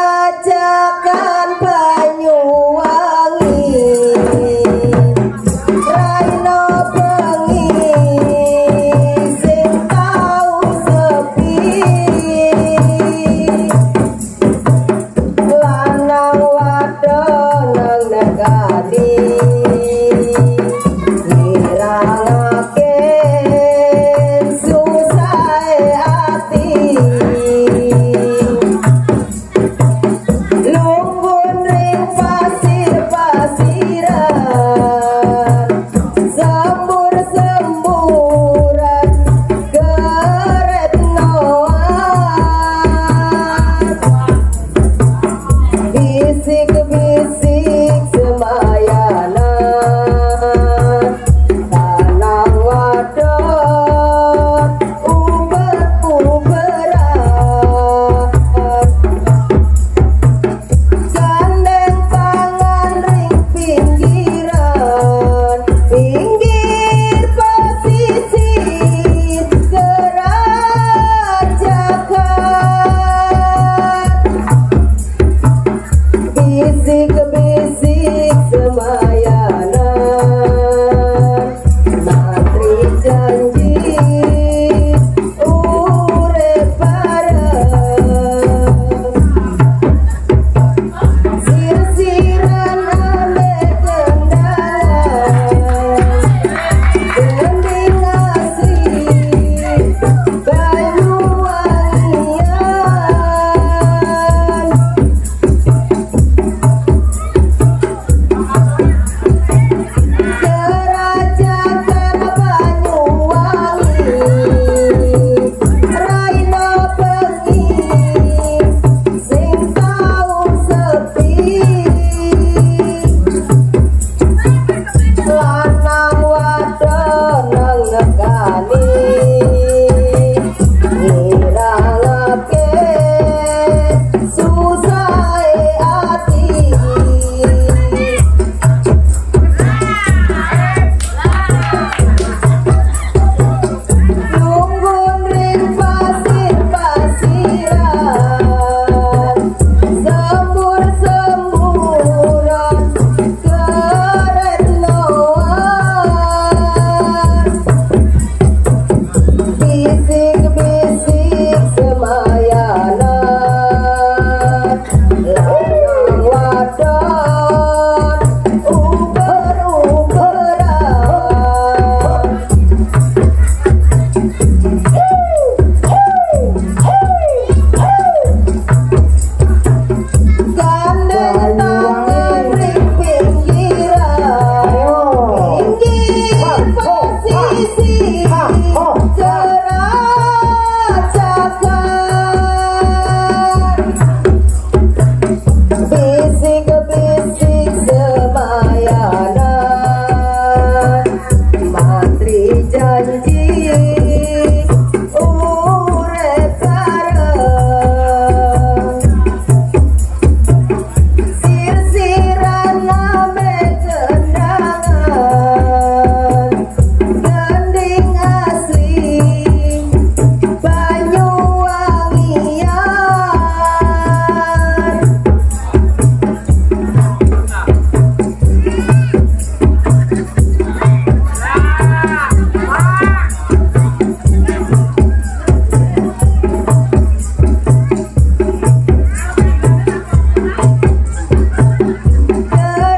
Gerajakan Banyuwangi Raino bengi sing tau sepi lanang wadon nang negani ngirangake susahe ati lunggun ring pasir-pasiran sembur-semburan geret noan bisik-bisik semayanan tanang wadon uber-uberan gandeng tangan ring pinggiran pinggir pesisir gerajakan bisik-bisik semayanan mantri janji urip bareng sir-siran ame kendangan gending asri Banyuwangian Gerajakan Banyuwangi Raino bengi sing tau sepi lanang wadon nang negani ngirangake susahe ati lunggun ring pasir-pasiran sembur-semburan geret noan bisik-bisik semayanan lanang wadon uber-uberan gandeng tangan ring pinggiran pinggir pesisir gerajakan bisik-bisik semayanan mantri janji urip bareng sir-siran ame kendangan gending asli Banyuwangian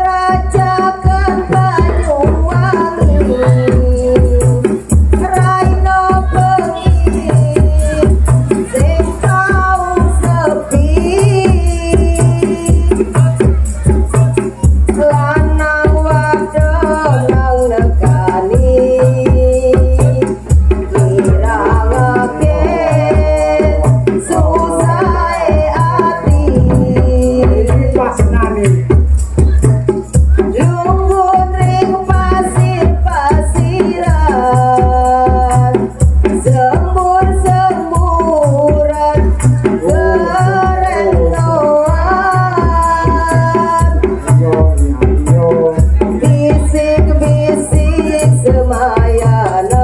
Gerajakan Banyuwangi Raino bengi sing tau sepi lanang wadon nang negani ngirangake susahe ati lunggun ring pasir-pasiran sembur-semburan geret noan bisik-bisik semayanan